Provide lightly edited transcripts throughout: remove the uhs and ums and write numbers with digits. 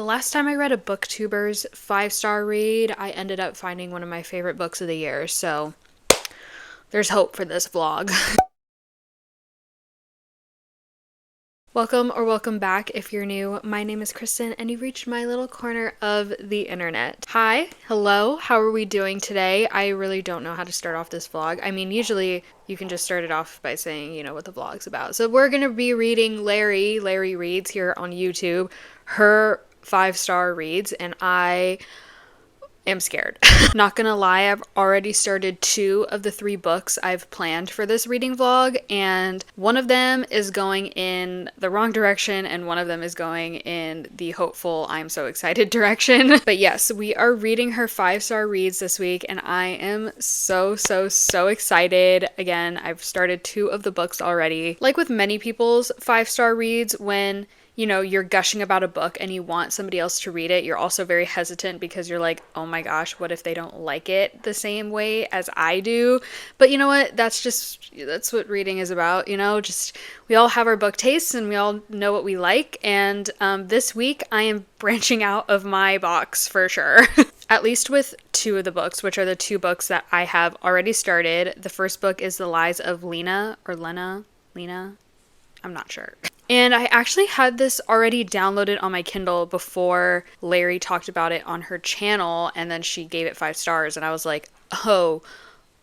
last time I read a booktuber's 5-star read, I ended up finding one of my favorite books of the year, so there's hope for this vlog. Welcome back if you're new. My name is Kristen and you've reached my little corner of the internet. Hi, hello, how are we doing today? I really don't know how to start off this vlog. I mean, usually you can just start it off by saying, you know, what the vlog's about. So we're gonna be reading Larry Reads here on YouTube, her 5-star reads, and I am scared. Not gonna lie, I've already started 2 of the 3 books I've planned for this reading vlog, and one of them is going in the wrong direction and one of them is going in the hopeful, I'm so excited direction. But yes, we are reading her 5-star reads this week and I am so excited. Again, I've started 2 of the books already. Like with many people's 5-star reads, when you know, you're gushing about a book and you want somebody else to read it, you're also very hesitant because you're like, oh my gosh, what if they don't like it the same way as I do? But you know what? That's what reading is about, you know? Just, we all have our book tastes and we all know what we like. And this week I am branching out of my box for sure. At least with 2 of the books, which are the 2 books that I have already started. The first book is The Lies of Lena, or Lena? I'm not sure. And I actually had this already downloaded on my Kindle before Larry talked about it on her channel, and then she gave it 5 stars, and I was like, oh,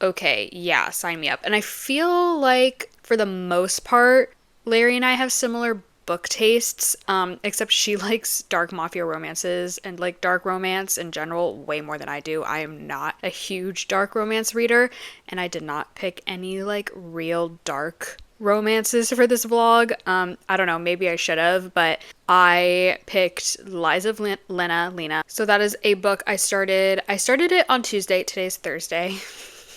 okay, yeah, sign me up. And I feel like, for the most part, Larry and I have similar book tastes, except she likes dark mafia romances and like dark romance in general way more than I do. I am not a huge dark romance reader, and I did not pick any like real dark romances for this vlog. I don't know, maybe I should have, but I picked Lies of Lena. So that is a book I started it on Tuesday. Today's Thursday.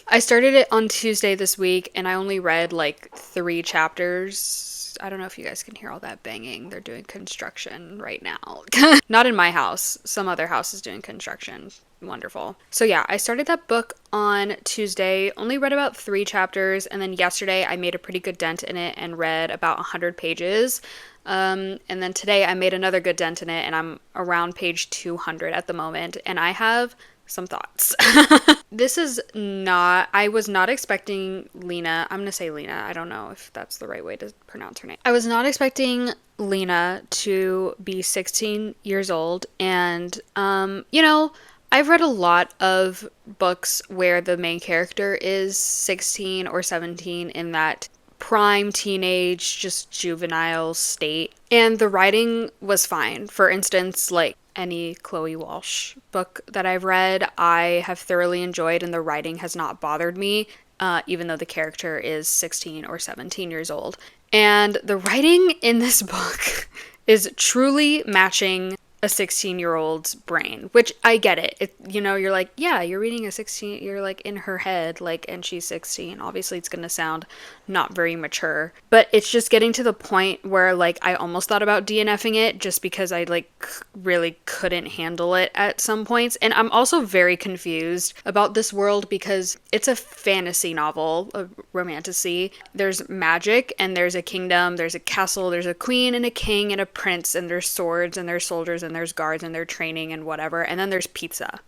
I started it on Tuesday this week and I only read like 3 chapters. I don't know if you guys can hear all that banging. They're doing construction right now. Not in my house. Some other house is doing construction. Wonderful. So yeah, I started that book on Tuesday, only read about 3 chapters, and then yesterday I made a pretty good dent in it and read about 100 pages. And then today I made another good dent in it and I'm around page 200 at the moment, and I have some thoughts. I was not expecting Lena, I'm gonna say Lena, I don't know if that's the right way to pronounce her name. I was not expecting Lena to be 16 years old, and you know, I've read a lot of books where the main character is 16 or 17 in that prime teenage, just juvenile state. And the writing was fine. For instance, like any Chloe Walsh book that I've read, I have thoroughly enjoyed and the writing has not bothered me, even though the character is 16 or 17 years old. And the writing in this book is truly matching a 16-year-old's brain, which I get it. You know, you're like, yeah, you're reading a 16, you're like in her head, like, and she's 16. Obviously it's gonna sound not very mature, but it's just getting to the point where like I almost thought about DNFing it just because I like really couldn't handle it at some points. And I'm also very confused about this world because it's a fantasy novel, a romantasy. There's magic and there's a kingdom, there's a castle, there's a queen and a king and a prince, and there's swords and there's soldiers and there's guards and they're training and whatever, and then there's pizza.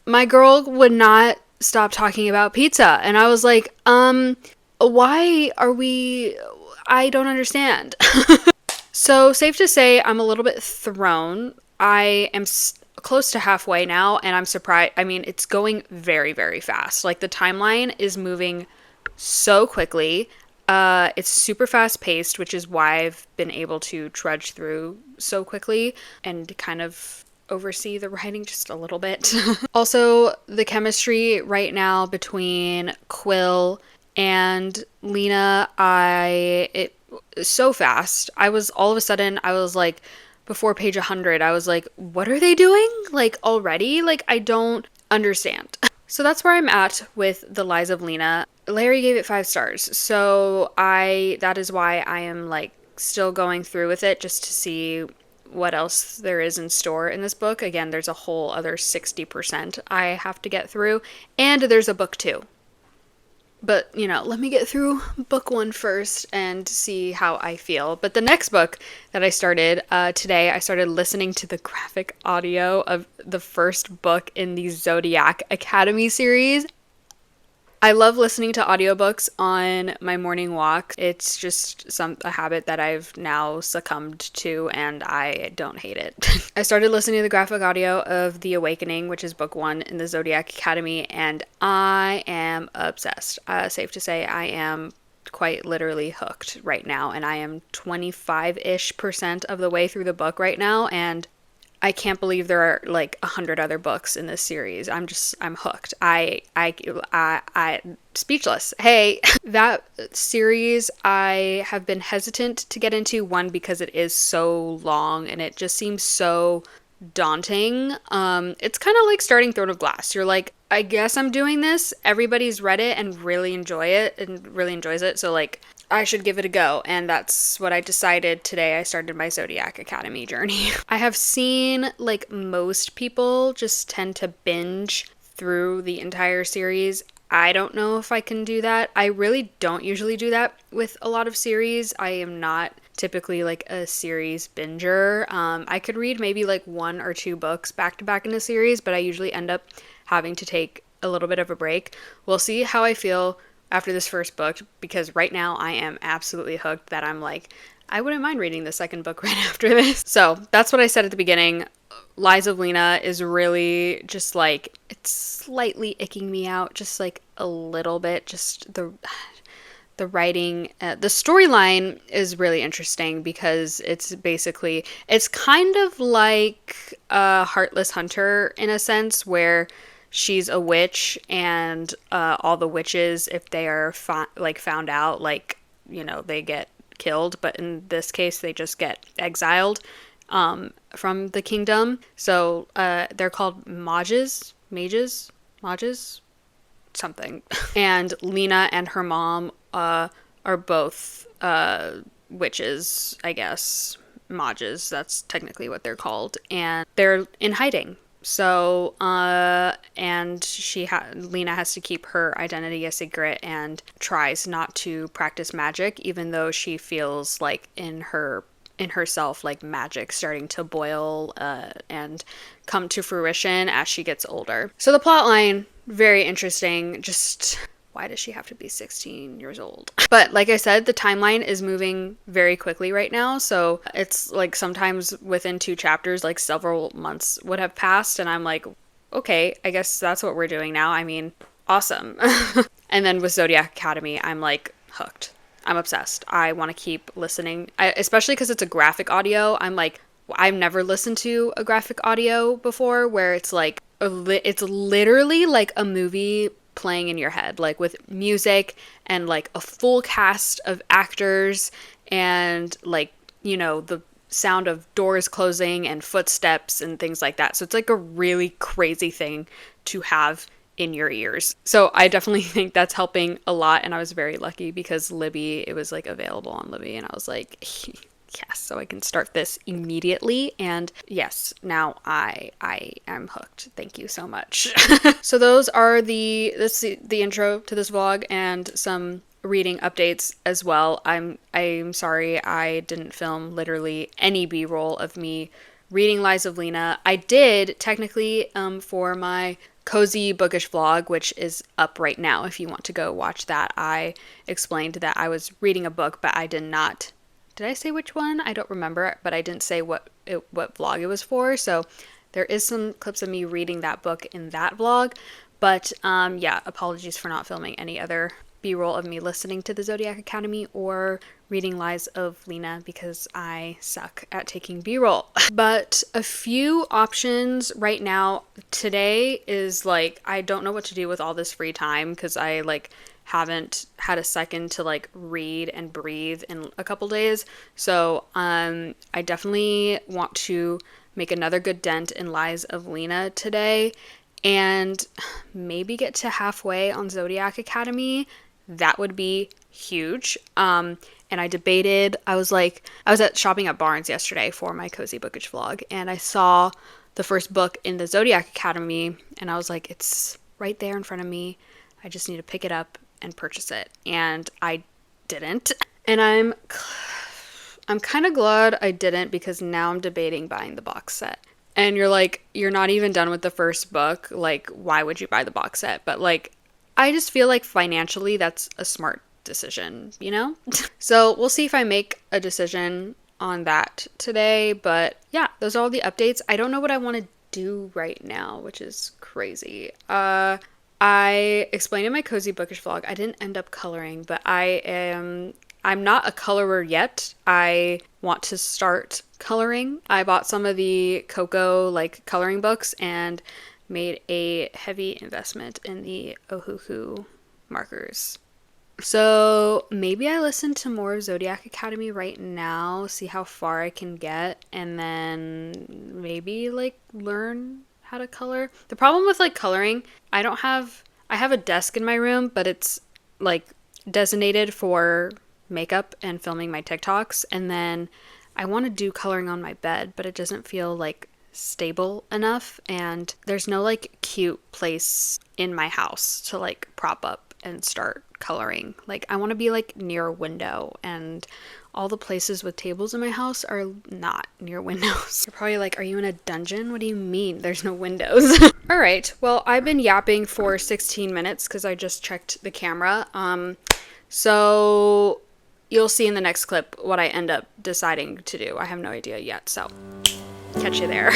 My girl would not stop talking about pizza, and I was like, why are we, I don't understand. So safe to say I'm a little bit thrown. I am close to halfway now and I'm surprised. I mean, it's going very fast. Like the timeline is moving so quickly. It's super fast paced, which is why I've been able to trudge through so quickly and kind of oversee the writing just a little bit. Also, the chemistry right now between Quill and Lena, it so fast. I was like, before page 100, I was like, what are they doing? Like already? Like I don't understand. So that's where I'm at with The Lies of Lena. Larry gave it 5 stars, so that is why I am like still going through with it just to see what else there is in store in this book. Again, there's a whole other 60% I have to get through, and there's a book 2. But, let me get through book 1 first and see how I feel. But the next book that I started today, I started listening to the graphic audio of the first book in the Zodiac Academy series. I love listening to audiobooks on my morning walk. It's just a habit that I've now succumbed to, and I don't hate it. I started listening to the graphic audio of The Awakening, which is book 1 in the Zodiac Academy, and I am obsessed. Safe to say, I am quite literally hooked right now, and I am 25-ish% of the way through the book right now, and I can't believe there are like 100 other books in this series. I'm hooked. I speechless. Hey, that series I have been hesitant to get into, one, because it is so long and it just seems so daunting. It's kind of like starting Throne of Glass. You're like, I guess I'm doing this. Everybody's read it and really enjoys it. So like, I should give it a go. And that's what I decided today. I started my Zodiac Academy journey. I have seen like most people just tend to binge through the entire series. I don't know if I can do that. I really don't usually do that with a lot of series. I am not typically like a series binger. I could read maybe like 1 or 2 books back to back in a series, but I usually end up having to take a little bit of a break. We'll see how I feel after this first book, because right now I am absolutely hooked that I'm like, I wouldn't mind reading the second book right after this. So that's what I said at the beginning. Lies of Lena is really just like, it's slightly icking me out, just like a little bit. Just the writing, the storyline is really interesting because it's kind of like a Heartless Hunter in a sense, where she's a witch, and all the witches, if they are found out, like, they get killed, but in this case they just get exiled from the kingdom. So they're called mages, something. And Lena and her mom are both witches, I guess. Mages, that's technically what they're called, and they're in hiding. So, and Lena has to keep her identity a secret and tries not to practice magic, even though she feels like in herself, like magic starting to boil and come to fruition as she gets older. So the plot line, very interesting. Just, why does she have to be 16 years old? But like I said, the timeline is moving very quickly right now. So it's like sometimes within 2 chapters, like several months would have passed. And I'm like, okay, I guess that's what we're doing now. I mean, awesome. And then with Zodiac Academy, I'm like hooked. I'm obsessed. I want to keep listening, especially because it's a graphic audio. I'm like, I've never listened to a graphic audio before where it's like, it's literally like a movie playing in your head, like with music and like a full cast of actors and like, the sound of doors closing and footsteps and things like that. So it's like a really crazy thing to have in your ears. So I definitely think that's helping a lot. And I was very lucky because Libby, it was like available on Libby, and I was like, yes, so I can start this immediately. And yes, now I am hooked. Thank you so much. So those are the intro to this vlog and some reading updates as well. I'm sorry I didn't film literally any B-roll of me reading Lies of Lena. I did technically for my cozy bookish vlog, which is up right now if you want to go watch that. I explained that I was reading a book, but I did not. Did I say which one? I don't remember, but I didn't say what vlog it was for. So there is some clips of me reading that book in that vlog. But yeah, apologies for not filming any other B-roll of me listening to the Zodiac Academy or reading Lies of Lena because I suck at taking B-roll. But a few options right now. Today is like, I don't know what to do with all this free time because I like haven't had a second to like read and breathe in a couple days. So I definitely want to make another good dent in Lies of Lena today and maybe get to halfway on Zodiac Academy. That would be huge. And I debated, I was at shopping at Barnes yesterday for my cozy bookish vlog, and I saw the first book in the Zodiac Academy, and I was like, it's right there in front of me. I just need to pick it up and purchase it, and I didn't. And I'm kind of glad I didn't, because now I'm debating buying the box set. And you're like, you're not even done with the first book. Like, why would you buy the box set? But like, I just feel like financially that's a smart decision, you know? So we'll see if I make a decision on that today. But yeah, those are all the updates. I don't know what I want to do right now, which is crazy. I explained in my Cozy Bookish vlog, I didn't end up coloring, but I'm not a colorer yet. I want to start coloring. I bought some of the Coco like coloring books and made a heavy investment in the Ohuhu markers. So maybe I listen to more of Zodiac Academy right now, see how far I can get, and then maybe like learn how to color. The problem with like coloring, I have a desk in my room, but it's like designated for makeup and filming my TikToks, and then I want to do coloring on my bed, but it doesn't feel like stable enough, and there's no like cute place in my house to like prop up and start coloring. Like, I want to be like near a window, and all the places with tables in my house are not near windows. You're probably like, are you in a dungeon? What do you mean there's no windows? All right, well, I've been yapping for 16 minutes because I just checked the camera. So you'll see in the next clip what I end up deciding to do. I have no idea yet, so catch you there.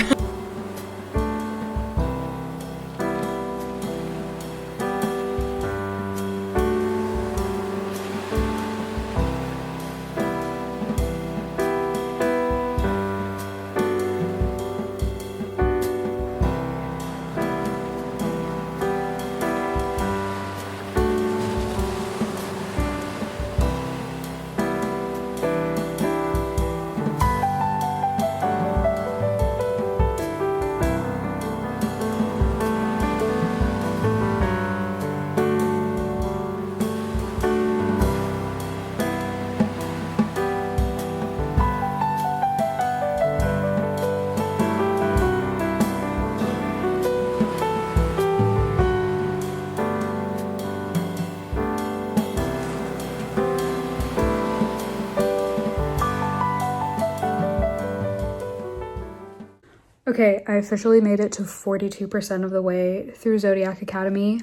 Okay, I officially made it to 42% of the way through Zodiac Academy.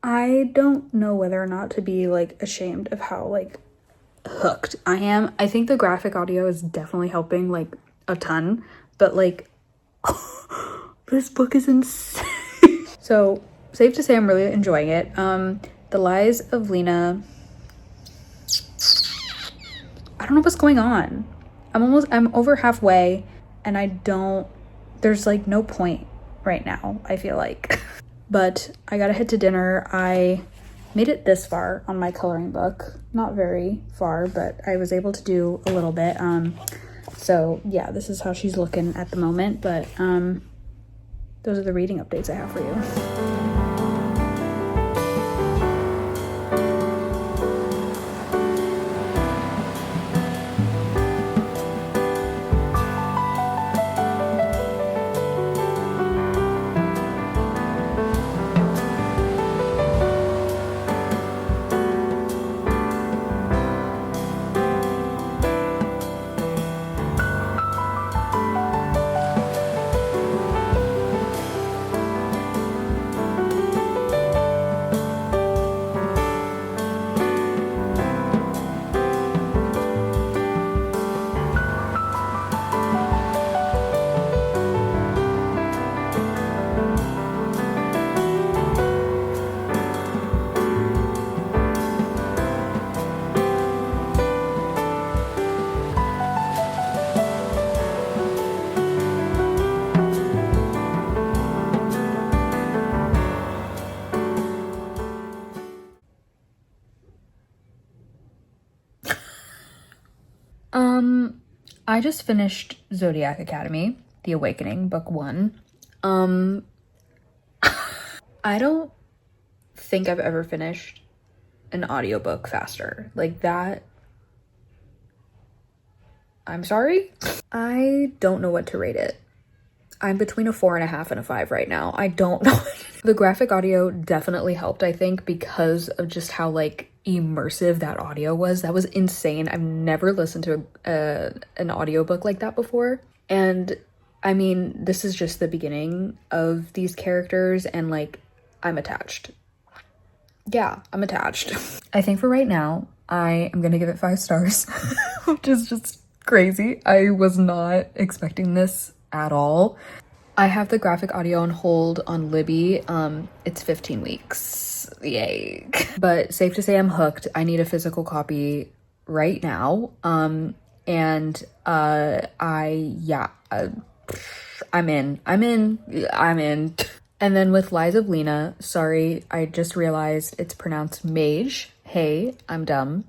I don't know whether or not to be like ashamed of how like hooked I am. I think the graphic audio is definitely helping like a ton, but like this book is insane. So safe to say I'm really enjoying it. The Lies of Lena. I don't know what's going on. I'm over halfway, and there's like no point right now, I feel like. But I gotta head to dinner. I made it this far on my coloring book. Not very far, but I was able to do a little bit. So yeah, this is how she's looking at the moment, but those are the reading updates I have for you. I just finished Zodiac Academy, The Awakening, book 1. I don't think I've ever finished an audiobook faster. Like that. I'm sorry. I don't know what to rate it. I'm between a 4.5 and a 5 right now. I don't know. The graphic audio definitely helped, I think, because of just how like immersive that audio was. That was insane. I've never listened to an audiobook like that before. And I mean, this is just the beginning of these characters, and like, I'm attached. Yeah, I'm attached. I think for right now, I am gonna give it 5 stars, which is just crazy. I was not expecting this at all. I have the graphic audio on hold on Libby. It's 15 weeks. Yay. But safe to say I'm hooked. I need a physical copy right now. I'm in. And then with Lies of Lena, sorry, I just realized it's pronounced mage. Hey, I'm dumb.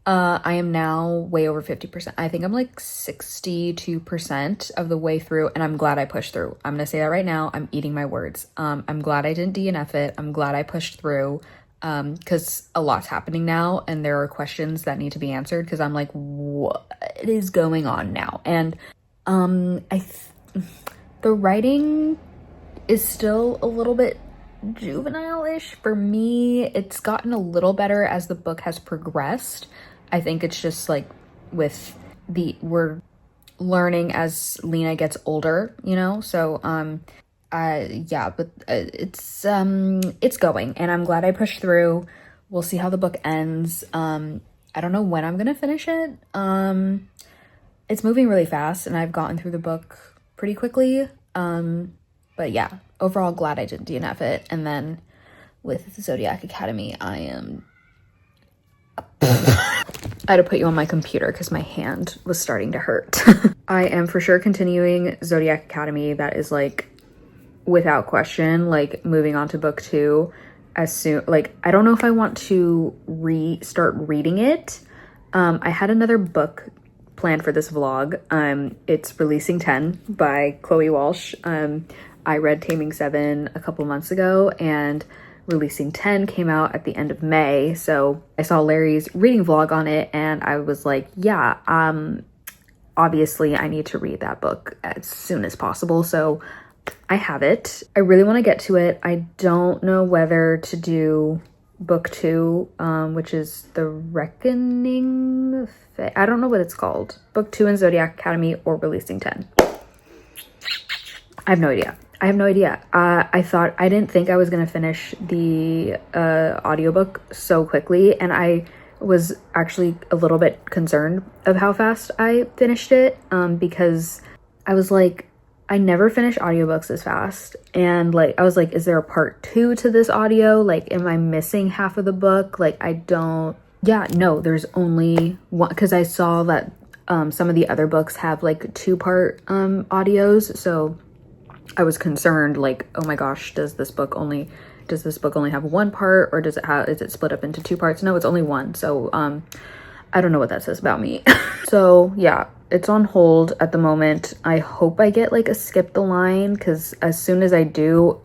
I am now way over 50%. I think I'm like 62% of the way through, and I'm glad I pushed through. I'm gonna say that right now. I'm eating my words. I'm glad I didn't DNF it. I'm glad I pushed through, because a lot's happening now, and there are questions that need to be answered, because I'm like, what is going on now? And the writing is still a little bit juvenile-ish for me. It's gotten a little better as the book has progressed. I think it's just like we're learning as Lena gets older, you know? So, yeah, but it's going, and I'm glad I pushed through. We'll see how the book ends. I don't know when I'm gonna finish it. It's moving really fast, and I've gotten through the book pretty quickly. But yeah, overall glad I didn't DNF it. And then with Zodiac Academy, I had to put you on my computer because my hand was starting to hurt. I am for sure continuing Zodiac Academy. That is like, without question, like moving on to book 2 as soon, like, I don't know if I want to start reading it. I had another book planned for this vlog. It's Releasing 10 by Chloe Walsh. I read Taming 7 a couple months ago, and Releasing 10 came out at the end of May. So I saw Larry's reading vlog on it, and I was like, yeah, obviously I need to read that book as soon as possible. So I have it. I really want to get to it. I don't know whether to do book 2, which is The Reckoning. I don't know what it's called. Book 2 in Zodiac Academy or Releasing 10. I have no idea. I didn't think I was going to finish the audiobook so quickly, and I was actually a little bit concerned of how fast I finished it, because I was like, I never finish audiobooks this fast. And like, I was like, is there a part 2 to this audio? Like, am I missing half of the book? Like, no, there's only one, because I saw that some of the other books have like 2-part audios. So I was concerned, like, oh my gosh, does this book only have 1 part, or is it split up into 2 parts? No, it's only 1. So I don't know what that says about me. So yeah, it's on hold at the moment. I hope I get like a skip the line, because as soon as I do,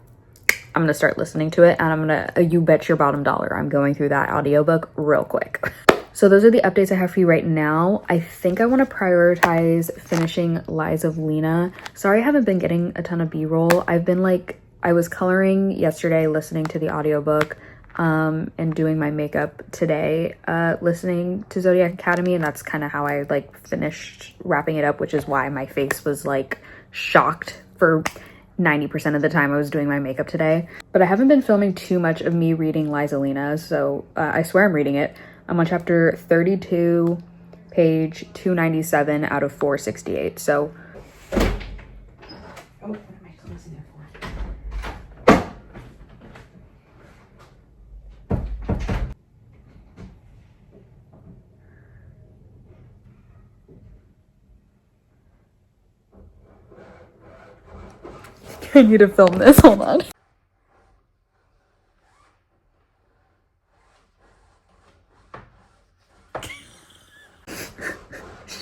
I'm gonna start listening to it, and you bet your bottom dollar I'm going through that audiobook real quick. So those are the updates I have for you right now. I think I want to prioritize finishing Lies of Lena. Sorry I haven't been getting a ton of B-roll. I was coloring yesterday, listening to the audiobook, and doing my makeup today, listening to Zodiac Academy, and that's kind of how I like finished wrapping it up, which is why my face was like shocked for 90% of the time I was doing my makeup today. But I haven't been filming too much of me reading Lies of Lena, so I swear I'm reading it. I'm on chapter 32, page 297 out of 468. So, oh, what am I closing it for? I need to film this. Hold on.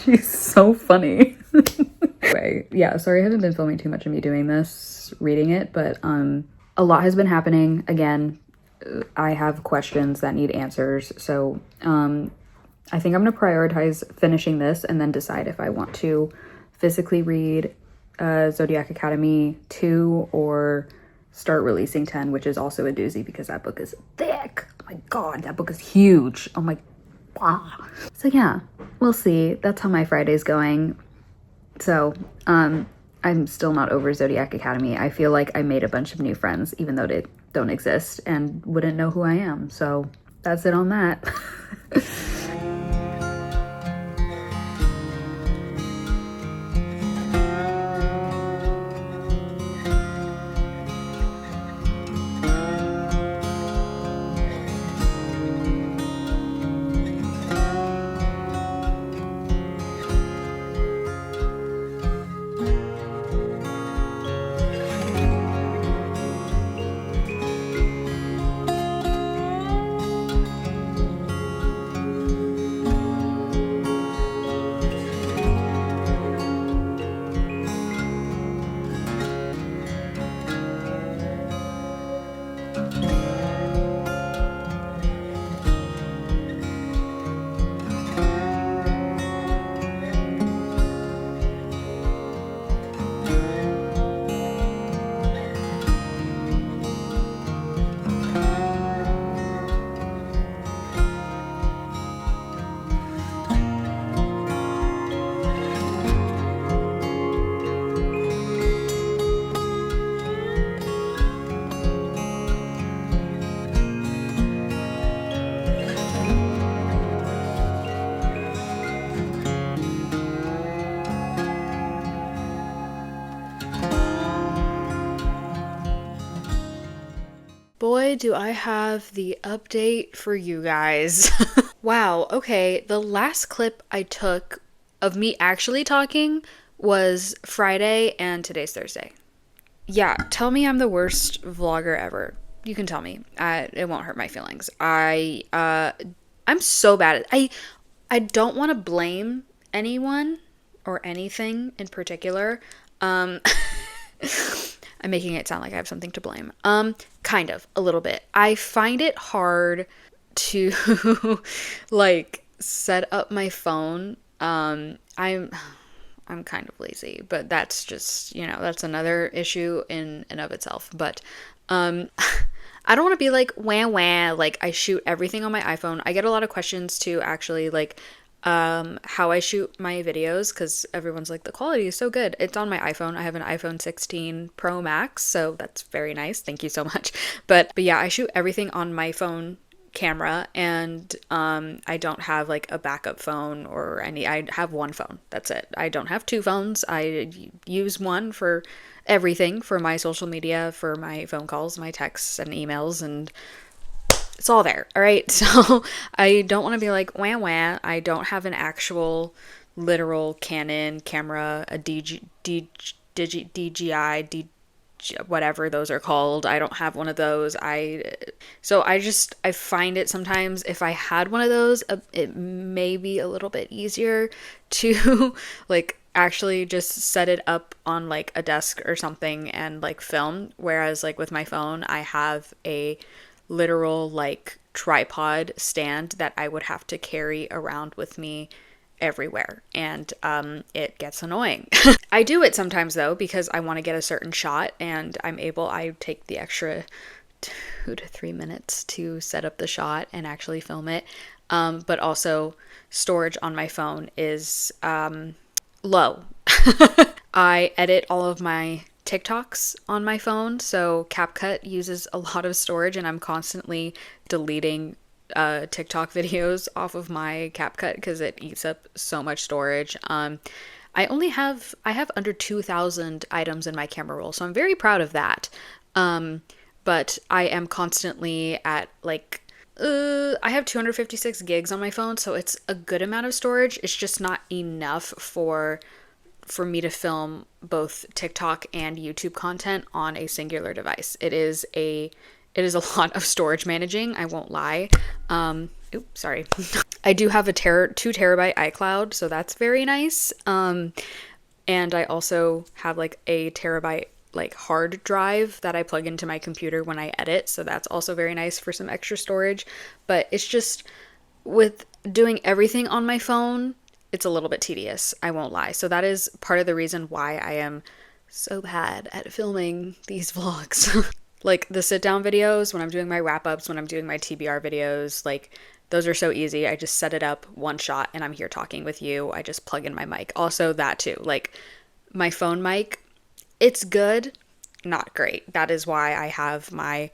She's so funny. Anyway, yeah, sorry I haven't been filming too much of me doing this, reading it, but a lot has been happening. Again, I have questions that need answers, so I think I'm gonna prioritize finishing this and then decide if I want to physically read Zodiac Academy 2 or start releasing 10, which is also a doozy because that book is thick. Oh my god, that book is huge. Oh my, ah. So yeah, we'll see. That's how my Friday's going. So, I'm still not over Zodiac Academy. I feel like I made a bunch of new friends, even though they don't exist and wouldn't know who I am. So that's it on that. Boy, do I have the update for you guys. Wow, okay. The last clip I took of me actually talking was Friday, and today's Thursday. Yeah, tell me I'm the worst vlogger ever. You can tell me. It won't hurt my feelings. I'm so bad at I don't want to blame anyone or anything in particular. Um I'm making it sound like I have something to blame. Kind of, a little bit. I find it hard to like set up my phone. I'm kind of lazy, but that's just, that's another issue in and of itself. But um I don't want to be like wah wah, like I shoot everything on my iPhone. I get a lot of questions too, actually, like how I shoot my videos, because everyone's like, the quality is so good. It's on my iPhone. I have an iPhone 16 Pro Max, so that's very nice. Thank you so much. But yeah, I shoot everything on my phone camera, and I don't have like a backup phone or any. I have one phone. That's it. I don't have two phones. I use one for everything, for my social media, for my phone calls, my texts and emails, and it's all there. All right. So I don't want to be like wah wah. I don't have an actual literal Canon camera, a DJI, whatever those are called. I don't have one of those. I find it sometimes, if I had one of those, it may be a little bit easier to like actually just set it up on like a desk or something and like film, whereas like with my phone I have a literal like tripod stand that I would have to carry around with me everywhere, and it gets annoying. I do it sometimes though because I want to get a certain shot, and I take the extra 2 to 3 minutes to set up the shot and actually film it. But also, storage on my phone is low. I edit all of my TikToks on my phone, so CapCut uses a lot of storage, and I'm constantly deleting TikTok videos off of my CapCut because it eats up so much storage. I have under 2,000 items in my camera roll, so I'm very proud of that. But I am constantly at like I have 256 gigs on my phone, so it's a good amount of storage. It's just not enough for me to film both TikTok and YouTube content on a singular device. It is a lot of storage managing, I won't lie. Oops, sorry. I do have a 2 terabyte iCloud, so that's very nice. And I also have like a terabyte like hard drive that I plug into my computer when I edit, so that's also very nice for some extra storage. But it's just with doing everything on my phone, it's a little bit tedious, I won't lie. So that is part of the reason why I am so bad at filming these vlogs. Like the sit down videos, when I'm doing my wrap ups, when I'm doing my TBR videos, like those are so easy. I just set it up one shot and I'm here talking with you. I just plug in my mic. Also, that too. Like my phone mic, it's good, not great. That is why I have my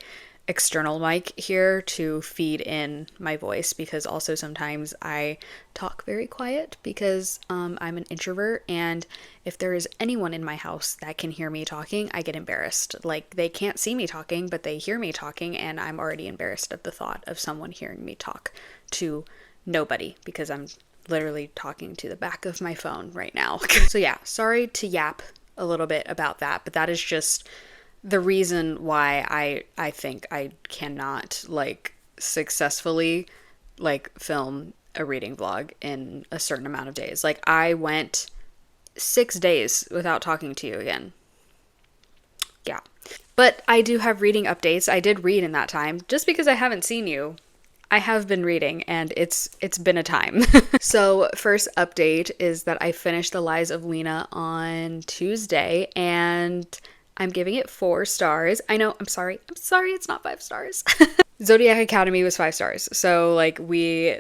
external mic here to feed in my voice, because also sometimes I talk very quiet because I'm an introvert, and if there is anyone in my house that can hear me talking, I get embarrassed. Like they can't see me talking, but they hear me talking, and I'm already embarrassed at the thought of someone hearing me talk to nobody because I'm literally talking to the back of my phone right now. So yeah, sorry to yap a little bit about that, but that is just the reason why I think I cannot like successfully like film a reading vlog in a certain amount of days. Like I went 6 days without talking to you again. Yeah. But I do have reading updates. I did read in that time. Just because I haven't seen you, I have been reading, and it's been a time. So, first update is that I finished The Lies of Lena on Tuesday, and I'm giving it 4 stars. I know, I'm sorry. I'm sorry it's not 5 stars. Zodiac Academy was 5 stars. So like we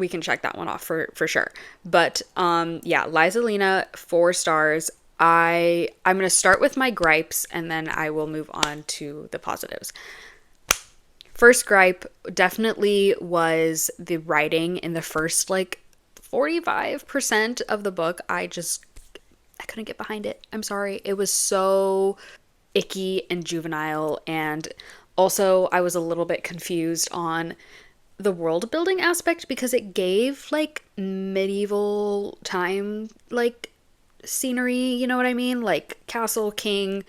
can check that one off for sure. But yeah, Lies of Lena 4 stars. I'm going to start with my gripes and then I will move on to the positives. First gripe definitely was the writing in the first like 45% of the book. I couldn't get behind it. I'm sorry. It was so icky and juvenile, and also I was a little bit confused on the world building aspect because it gave like medieval time like scenery, you know what I mean? Like castle, king,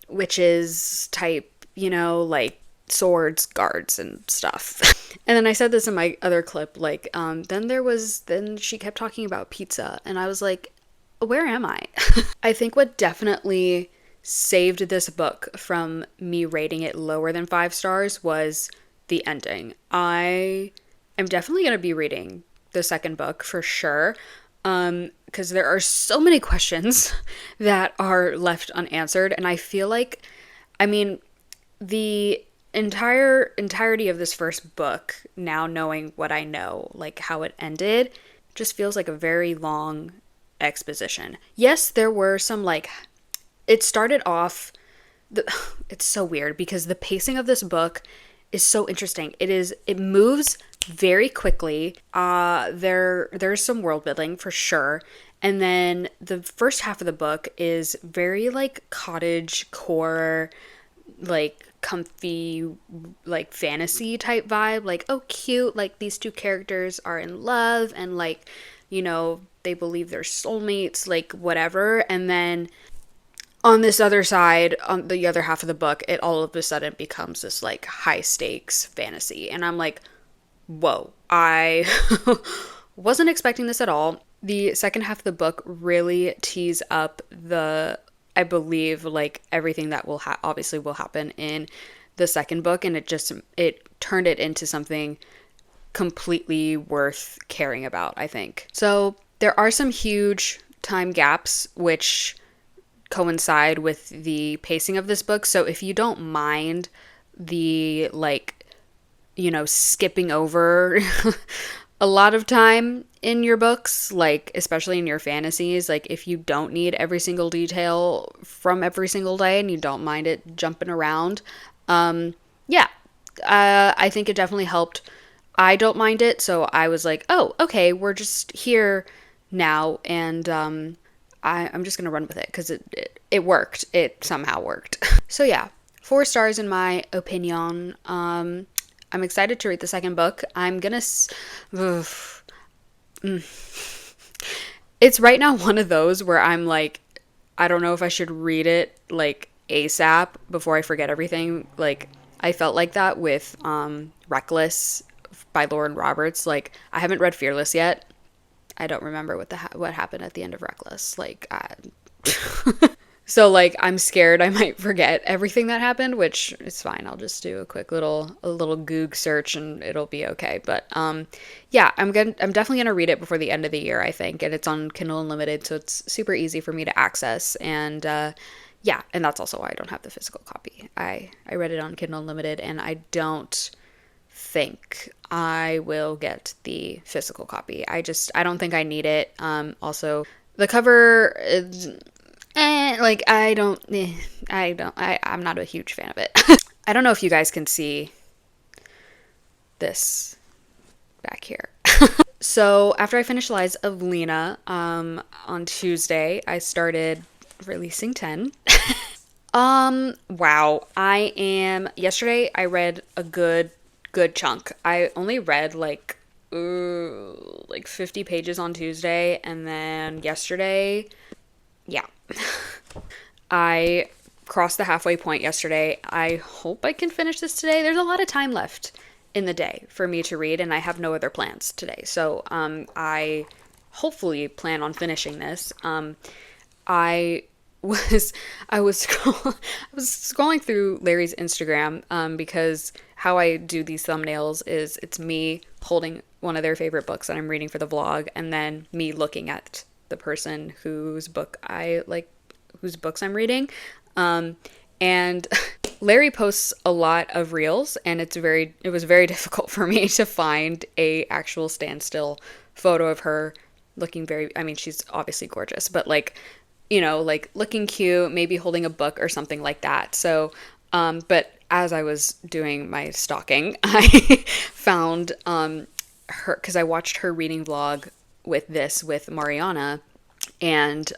witches type, like swords, guards, and stuff. And then I said this in my other clip, like, then she kept talking about pizza, and I was like, where am I? I think what definitely saved this book from me rating it lower than 5 stars was the ending. I am definitely going to be reading the second book for sure, because there are so many questions that are left unanswered, and I feel like, I mean, the entirety of this first book, now knowing what I know, like how it ended, just feels like a very long exposition. Yes, there were some like, it started off, it's so weird because the pacing of this book is so interesting. It moves very quickly. There's some world building for sure. And then the first half of the book is very like cottage core, like comfy, like fantasy type vibe. Like, oh, cute. Like these two characters are in love and like, they believe they're soulmates, like whatever. And then on this other side, on the other half of the book, it all of a sudden becomes this like high stakes fantasy. And I'm like, whoa, I wasn't expecting this at all. The second half of the book really tees up I believe, like everything that obviously will happen in the second book. And it turned it into something completely worth caring about, I think. So there are some huge time gaps, which coincide with the pacing of this book. So if you don't mind the like, skipping over a lot of time in your books, like especially in your fantasies, like if you don't need every single detail from every single day and you don't mind it jumping around, yeah, I think it definitely helped. I don't mind it, so I was like, oh, okay, we're just here now, and I'm just gonna run with it because it worked. It somehow worked. So yeah, 4 stars in my opinion. I'm excited to read the second book. I'm gonna. It's right now one of those where I'm like, I don't know if I should read it like ASAP before I forget everything. Like I felt like that with Reckless by Lauren Roberts. Like I haven't read Fearless yet. I don't remember what happened at the end of Reckless. Like So like I'm scared I might forget everything that happened, which is fine. I'll just do a quick little Goog search and it'll be okay. But yeah, I'm definitely gonna read it before the end of the year, I think. And it's on Kindle Unlimited, so it's super easy for me to access. And yeah, and that's also why I don't have the physical copy. I read it on Kindle Unlimited and I don't think I will get the physical copy. I don't think I need it. Also the cover like I'm not a huge fan of it. I don't know if you guys can see this back here. So after I finished Lies of Lena, on Tuesday, I started releasing 10. Wow. Yesterday I read a good chunk. I only read like 50 pages on Tuesday, and then yesterday, yeah. I crossed the halfway point yesterday. I hope I can finish this today. There's a lot of time left in the day for me to read, and I have no other plans today. So I hopefully plan on finishing this. I was I was I was scrolling through Larry's Instagram because how I do these thumbnails is it's me holding one of their favorite books that I'm reading for the vlog, and then me looking at the person whose books I'm reading. And Larry posts a lot of reels, and it was very difficult for me to find a actual standstill photo of her looking I mean, she's obviously gorgeous, but like, like looking cute, maybe holding a book or something like that. So, but as I was doing my stalking, I found her, because I watched her reading vlog with Mariana, and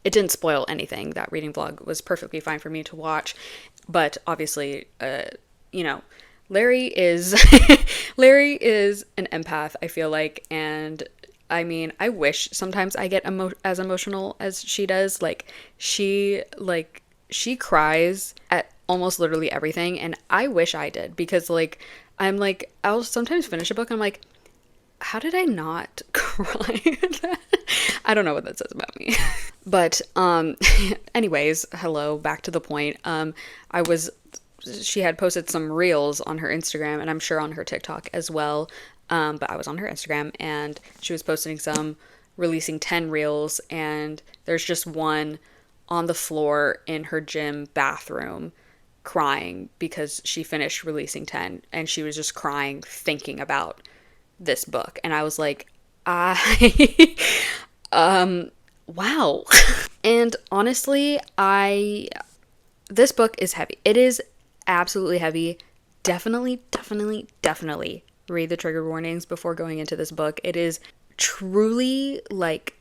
it didn't spoil anything. That reading vlog was perfectly fine for me to watch, but obviously, you know, Larry is Larry is an empath, I feel like, and I mean, I wish sometimes I get as emotional as she does. She cries at almost literally everything, and I wish I did, because I'll sometimes finish a book and I'm like, how did I not cry? I don't know what that says about me. But anyways, hello, back to the point. I was She had posted some reels on her Instagram, and I'm sure on her TikTok as well. But I was on her Instagram, and she was posting some releasing 10 reels, and there's just one on the floor in her gym bathroom crying because she finished releasing 10, and she was just crying thinking about this book. And I was like, I wow. And honestly, I this book is heavy. It is absolutely heavy. Definitely read the trigger warnings before going into this book. It is truly like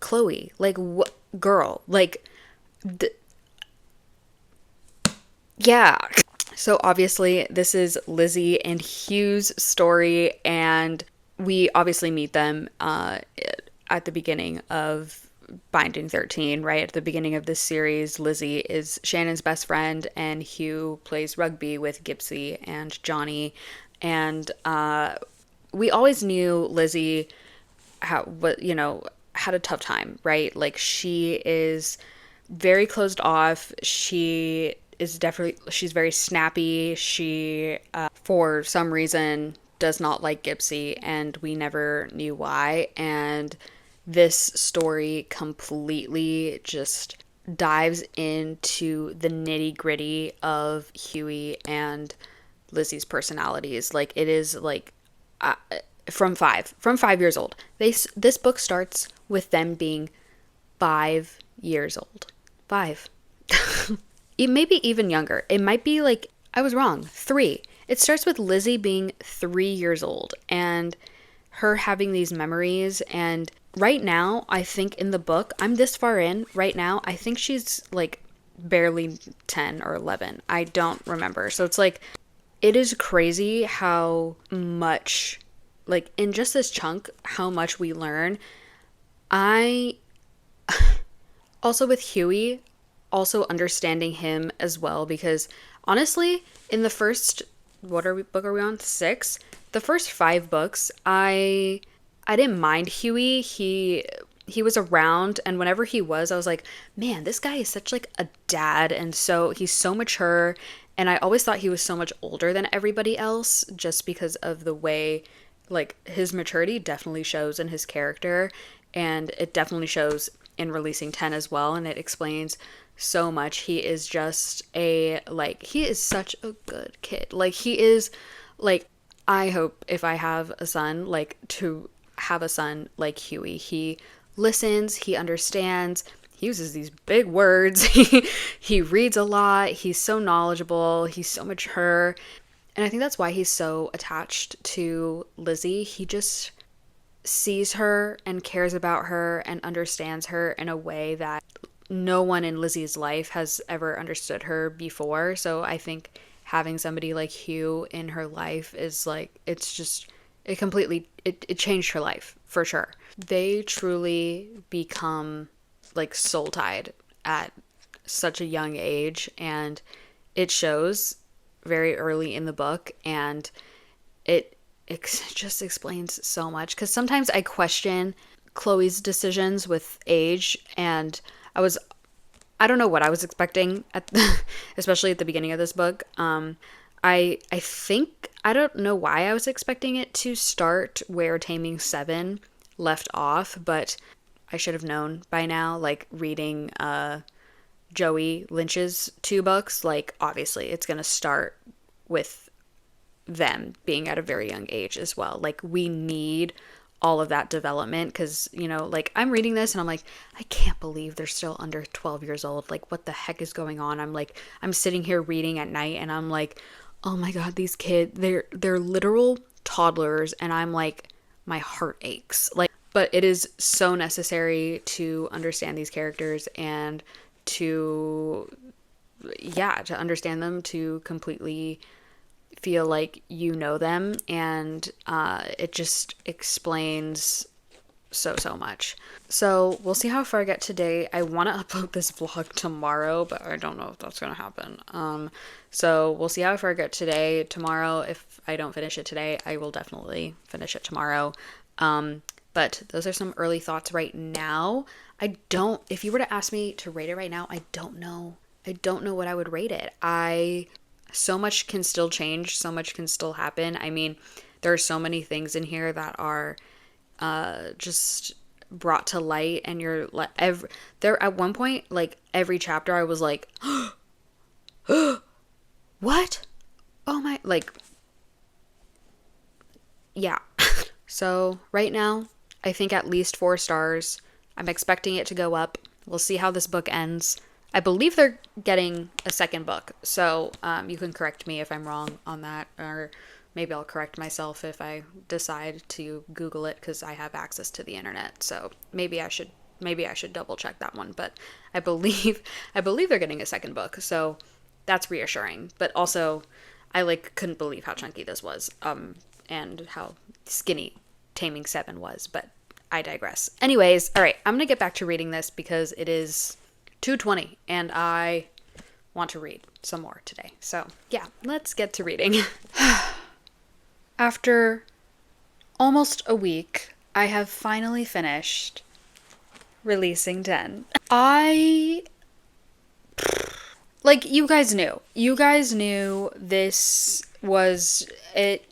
Chloe, like what girl, like yeah. So obviously this is Lizzie and Hugh's story, and we obviously meet them at the beginning of Binding 13, right? At the beginning of this series, Lizzie is Shannon's best friend, and Hugh plays rugby with Gypsy and Johnny. And we always knew Lizzie had a tough time, right? Like, she is very closed off. She's very snappy. She, for some reason, does not like Gypsy, and we never knew why. And this story completely just dives into the nitty gritty of Huey and Lizzie's personalities. Like, it is like from 5 years old. This book starts with them being 5 years old. 5. Maybe even younger. It might be like, I was wrong, 3. It starts with Lizzie being 3 years old and her having these memories. And right now, I think in the book, I'm this far in right now, I think she's like barely 10 or 11. I don't remember. So it's like, it is crazy how much, like, in just this chunk, how much we learn. I also, with Huey, also understanding him as well, because honestly, in the first, book are we on? 6? The first 5 books, I didn't mind Huey. he was around, and whenever he was, I was like, man, this guy is such like a dad, and so he's so mature. And I always thought he was so much older than everybody else just because of the way, like, his maturity definitely shows in his character, and it definitely shows in releasing 10 as well, and it explains so much. He is just a, like, he is such a good kid. Like, he is, like, I hope if I have a son, like, to have a son like Huey. He listens, he understands, he uses these big words, he reads a lot, he's so knowledgeable, he's so mature. And I think that's why he's so attached to Lizzie. He just sees her and cares about her and understands her in a way that no one in Lizzie's life has ever understood her before. So I think having somebody like Hugh in her life is like, it's just, it completely, it changed her life for sure. They truly become like soul tied at such a young age, and it shows very early in the book, and it just explains so much, because sometimes I question Chloe's decisions with age, and I don't know what I was expecting at especially at the beginning of this book. I think I don't know why I was expecting it to start where Taming 7 left off, but I should have known by now, like reading Joey Lynch's 2 books, like obviously it's going to start with them being at a very young age as well. Like, we need all of that development, because, you know, like, I'm reading this and I'm like, I can't believe they're still under 12 years old. Like, what the heck is going on? I'm like, I'm sitting here reading at night and I'm like, oh my god, these kids, they're literal toddlers, and I'm like, my heart aches. Like, but it is so necessary to understand these characters and to, yeah, to understand them, to completely feel like you know them, and it just explains so much. So we'll see how far I get today. I want to upload this vlog tomorrow, but I don't know if that's gonna happen. So we'll see how far I get today. Tomorrow, if I don't finish it today, I will definitely finish it tomorrow. But those are some early thoughts right now. I don't, if you were to ask me to rate it right now, I don't know. I don't know what I would rate it. So much can still change, so much can still happen. I mean, there are so many things in here that are just brought to light, and you're like, there at one point, like every chapter I was like, what? Oh my, like, yeah. So right now, I think at least 4 stars. I'm expecting it to go up. We'll see how this book ends. I believe they're getting a second book, so you can correct me if I'm wrong on that, or maybe I'll correct myself if I decide to Google it, because I have access to the internet. So maybe I should double check that one. But I believe they're getting a second book, so that's reassuring. But also, I like couldn't believe how chunky this was, and how skinny Taming 7 was. But I digress. Anyways, all right, I'm gonna get back to reading this because it is 2:20 and I want to read some more today. So yeah, let's get to reading. After almost a week, I have finally finished releasing 10. Like, you guys knew this was it.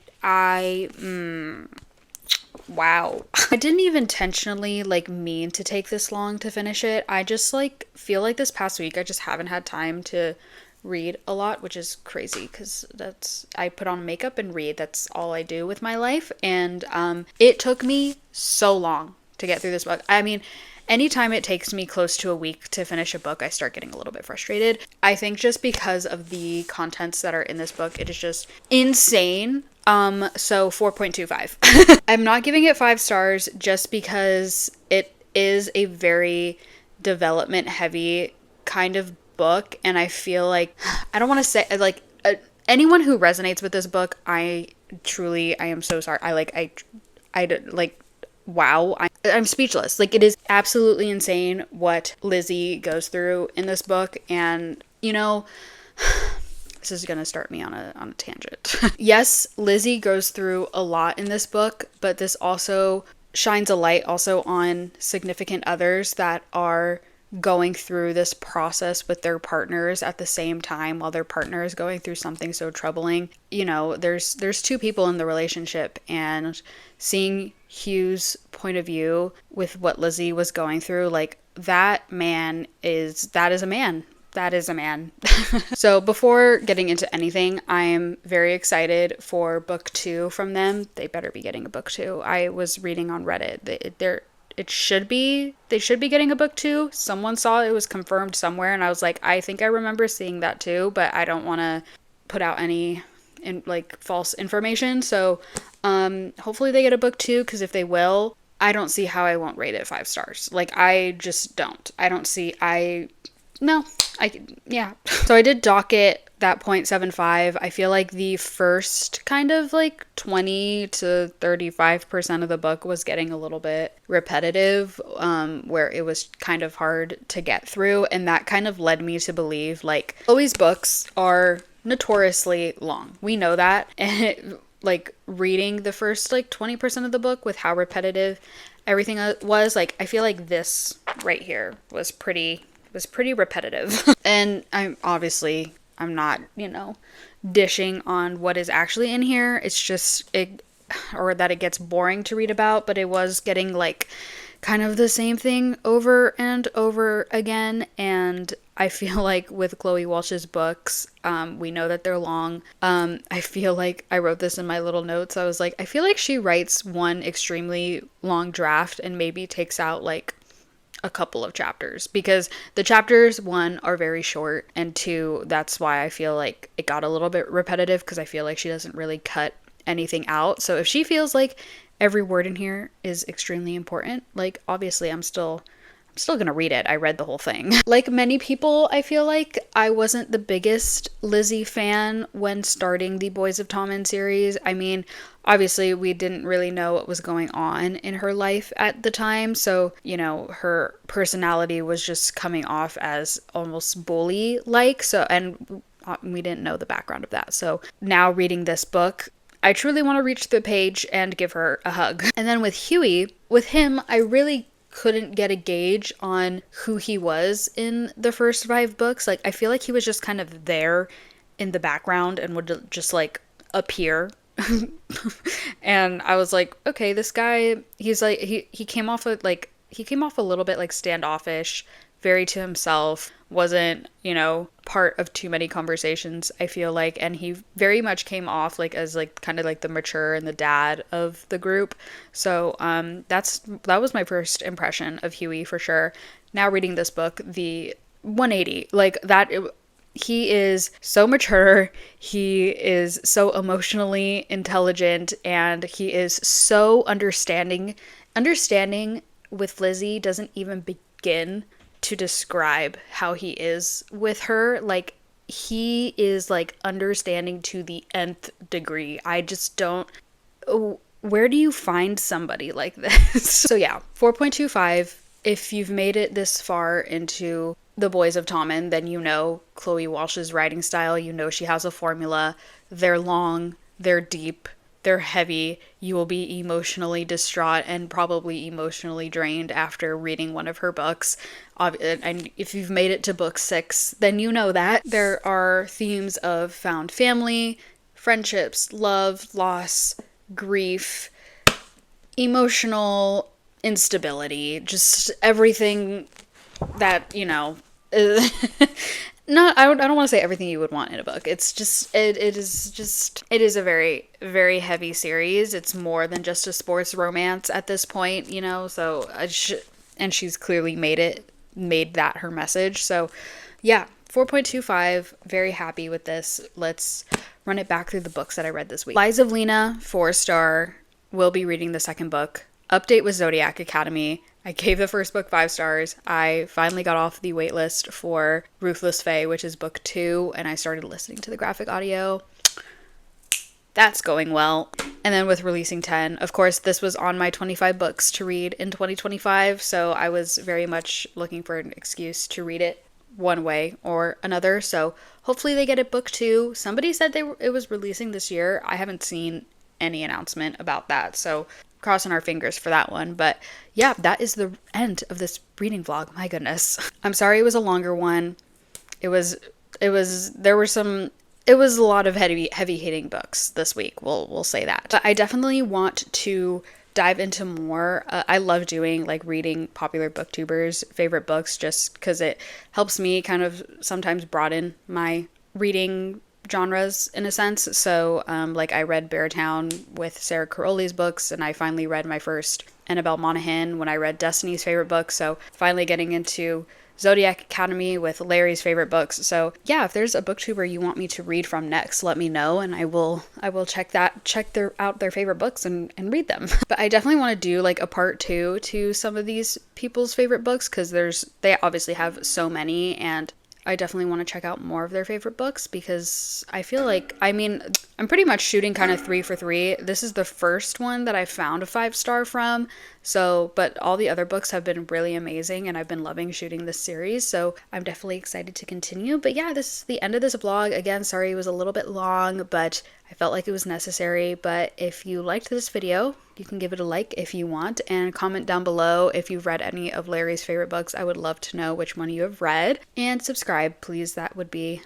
Wow. I didn't even intentionally, like, mean to take this long to finish it. I just, like, feel like this past week I just haven't had time to read a lot, which is crazy, because I put on makeup and read. That's all I do with my life. And it took me so long to get through this book. I mean, anytime it takes me close to a week to finish a book, I start getting a little bit frustrated. I think just because of the contents that are in this book, it is just insane. So 4.25. I'm not giving it 5 stars just because it is a very development heavy kind of book, and I feel like, I don't want to say, like, anyone who resonates with this book, I am so sorry. Wow, I'm speechless. Like, it is absolutely insane what Lizzie goes through in this book, and, you know, this is gonna start me on a tangent. Yes, Lizzie goes through a lot in this book, but this also shines a light also on significant others that are going through this process with their partners at the same time while their partner is going through something so troubling. You know, there's two people in the relationship, and seeing Hugh's point of view with what Lizzie was going through, like that is a man. That is a man. So before getting into anything, I am very excited for book 2 from them. They better be getting a book 2. I was reading on Reddit. They should be getting a book 2. Someone saw it was confirmed somewhere, and I was like, I think I remember seeing that too, but I don't want to put out any false information. So hopefully they get a book 2, because if they will, I don't see how I won't rate it 5 stars. Like, I just don't. I don't see. I no, yeah. So I did dock it that 0.75. I feel like the first kind of like 20 to 35% of the book was getting a little bit repetitive, where it was kind of hard to get through. And that kind of led me to believe like Chloe's books are notoriously long. We know that. And like reading the first like 20% of the book with how repetitive everything was, like I feel like this right here was pretty repetitive. And I'm not, dishing on what is actually in here. It's just or that it gets boring to read about, but it was getting like kind of the same thing over and over again. And I feel like with Chloe Walsh's books, we know that they're long. I feel like I wrote this in my little notes. I was like, I feel like she writes one extremely long draft and maybe takes out like a couple of chapters, because the chapters, one, are very short, and two, that's why I feel like it got a little bit repetitive, because I feel like she doesn't really cut anything out. So if she feels like every word in here is extremely important, like obviously I'm still gonna read it. I read the whole thing. Like many people, I feel like I wasn't the biggest Lizzie fan when starting the Boys of Tommen series. I mean, obviously we didn't really know what was going on in her life at the time, so her personality was just coming off as almost bully like. So, and we didn't know the background of that. So now reading this book, I truly want to reach the page and give her a hug. And then with Hughie, with him, I really couldn't get a gauge on who he was in the first 5 books. Like, I feel like he was just kind of there in the background and would just like appear. And I was like, okay, this guy, he's like, he came off a little bit like standoffish, very to himself, wasn't, part of too many conversations, I feel like, and he very much came off like as like kind of like the mature and the dad of the group. So that was my first impression of Hughie for sure. Now reading this book, the 180, like that he is so mature, he is so emotionally intelligent, and he is so understanding. Understanding with Lizzie doesn't even begin to describe how he is with her. Like, he is like understanding to the nth degree. I just don't. Where do you find somebody like this? So yeah, 4.25. If you've made it this far into the Boys of Tommen, then you know Chloe Walsh's writing style. You know she has a formula. They're long, they're deep, they're heavy. You will be emotionally distraught and probably emotionally drained after reading one of her books. And if you've made it to book 6, then you know that. There are themes of found family, friendships, love, loss, grief, emotional instability, just everything that, I don't want to say everything you would want in a book. It's just it is a very, very heavy series. It's more than just a sports romance at this point, so and she's clearly made that her message. So yeah, 4.25, very happy with this. Let's run it back through the books that I read this week. Lies of Lena, 4-star. Will be reading the second book. Update with Zodiac Academy. I gave the first book 5 stars. I finally got off the waitlist for Ruthless Fae, which is book 2, and I started listening to the graphic audio. That's going well. And then with Releasing 10, of course, this was on my 25 books to read in 2025, so I was very much looking for an excuse to read it one way or another. So hopefully they get it book 2. Somebody said it was releasing this year. I haven't seen any announcement about that, so crossing our fingers for that one. But yeah, that is the end of this reading vlog. My goodness. I'm sorry it was a longer one. It was there were some it was a lot of heavy hitting books this week. We'll say that. But I definitely want to dive into more. I love doing like reading popular booktubers' favorite books just because it helps me kind of sometimes broaden my reading genres in a sense. So, like I read Beartown with Sarah Caroli's books, and I finally read my first Annabelle Monaghan when I read Destiny's favorite book. So, finally getting into Zodiac Academy with Larry's favorite books. So yeah, if there's a booktuber you want me to read from next, let me know and I will check out their favorite books and read them. But I definitely want to do like a part 2 to some of these people's favorite books because they obviously have so many, and I definitely want to check out more of their favorite books because I feel like, I mean, I'm pretty much shooting kind of 3 for 3. This is the first one that I found a 5-star from. So, but all the other books have been really amazing and I've been loving shooting this series. So I'm definitely excited to continue. But yeah, this is the end of this vlog. Again, sorry it was a little bit long, but I felt like it was necessary. But if you liked this video, you can give it a like if you want and comment down below if you've read any of Larry's favorite books. I would love to know which one you have read. And subscribe, please. That would be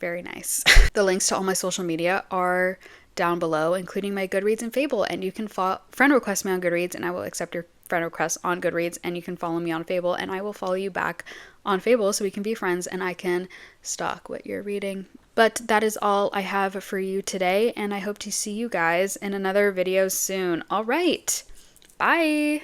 very nice. The links to all my social media are down below, including my Goodreads and Fable, and you can friend request me on Goodreads and I will accept your friend request on Goodreads, and you can follow me on Fable and I will follow you back on Fable so we can be friends and I can stalk what you're reading. But that is all I have for you today, and I hope to see you guys in another video soon. All right, bye!